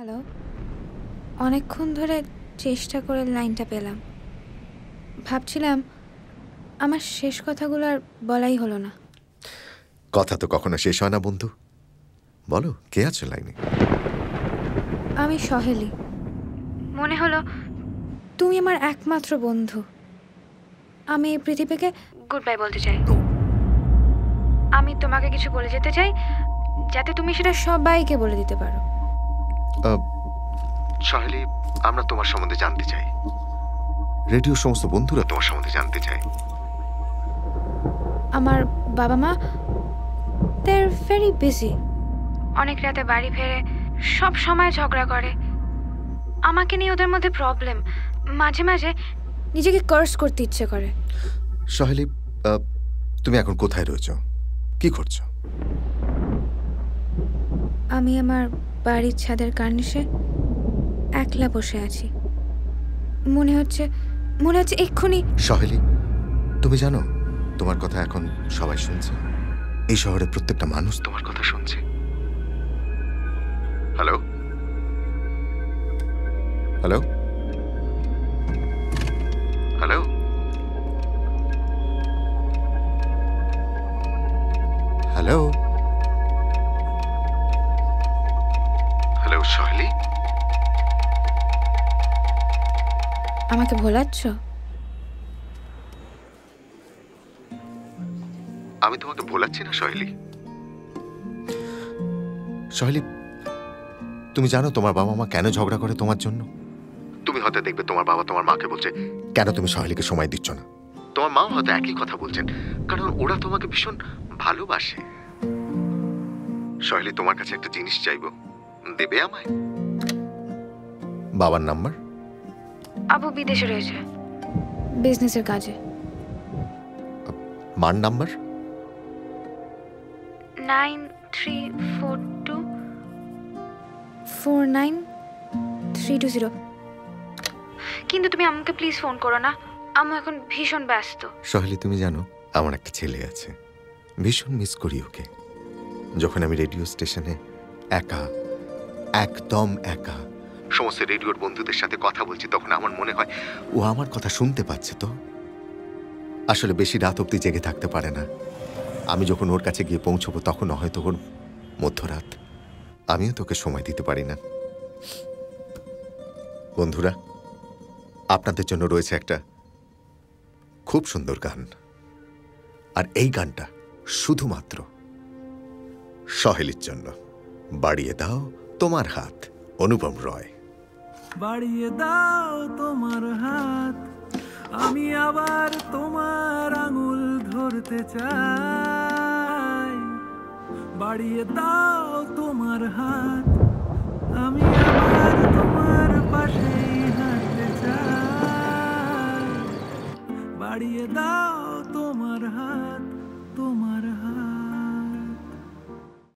Hello. অনেকক্ষণ ধরে চেষ্টা করে লাইনটা পেলাম। ভাবছিলাম আমার শেষ কথাগুলো আর বলাই হলো না। কথা তো কখনো শেষ হয় না বন্ধু। বলো, কে আছে লাইনে? আমি সহেলি। মনে হলো তুমি আমার একমাত্র বন্ধু। আমি এই পৃথিবীকে গুড বাই বলতে চাই। আমি তোমাকে কিছু বলে যেতে চাই যাতে তুমি সেটা সবাইকে বলে দিতে পারো। সহেলি, আমরা তোমার সম্বন্ধে জানতে চাই। রেডিওর সমস্ত বন্ধুরা তোমার সম্বন্ধে জানতে চায়। আমার বাবা মা দে আর ভেরি বিজি। অনেক রাতে বাড়ি ফেরে, সব সময় ঝগড়া করে। আমাকে নিয়ে ওদের মধ্যে প্রবলেম। মাঝে মাঝে নিজেকে কার্স করতে ইচ্ছে করে। সহেলি, তুমি এখন কোথায় রয়েছো? কি করছো? আমি আমার বাড়ির ছাদের কার্নিশে একলা বসে আছি। মনে হচ্ছে এক্ষুনি। সহেলি, তুমি জানো তোমার কথা এখন সবাই শুনছে। এই শহরের প্রত্যেকটা মানুষ তোমার কথা শুনছে। Hello hello hello hello hello সহেলি, আমাকে ভোলাচ্ছ? আমি তোমাকে ভোলাচ্ছি না সহেলি। সহেলি, তুমি জানো তোমার বাবা মা কেন ঝগড়া করে তোমার জন্য? তুমি হয়তো দেখবে তোমার বাবা তোমার মাকে বলছে, কেন তুমি সহেলিকে সময় দিচ্ছ না? তোমার মাও হয়তো একই কথা বলছেন, কারণ ওরা তোমাকে ভীষণ ভালোবাসে। সহেলি, তোমার কাছে একটা জিনিস চাইবো, দেবে আমায়? বাবার নাম্বার? আবু বিদেশে রয়েছে বিজনেসের কাজে। মার নাম্বার? 9342493220। কিন্তু তুমি আমাকে প্লিজ ফোন করো না, আমি এখন ভীষণ ব্যস্ত। সহেলি, তুমি জানো আমার একটা ছেলে আছে, ভীষণ মিস করি ওকে। যখন আমি রেডিও স্টেশনে একা, একদম একা, সমস্ত রেডিওর বন্ধুদের সাথে কথা বলছি, তখন আমার মনে হয় ও আমার কথা শুনতে পাচ্ছে। তো আসলে বেশি রাত অব্দি জেগে থাকতে পারে না। আমি যখন ওর কাছে গিয়ে পৌঁছবো তখন হয়তো ওর মধ্যরাত। আমিও তোকে সময় দিতে পারি না। বন্ধুরা, আপনাদের জন্য রয়েছে একটা খুব সুন্দর গান, আর এই গানটা শুধুমাত্র সহেলির জন্য। বাড়িয়ে দাও তোমার হাত, অনুপম রয়। বাড়িয়ে দাও তোমার হাত, আমি আবার তোমার আঙুল ধরতে চাই। বাড়িয়ে দাও তোমার হাত, আমি আবার তোমার পাশেই হাঁটতে চাই। বাড়িয়ে দাও তোমার হাত, তোমার হাত।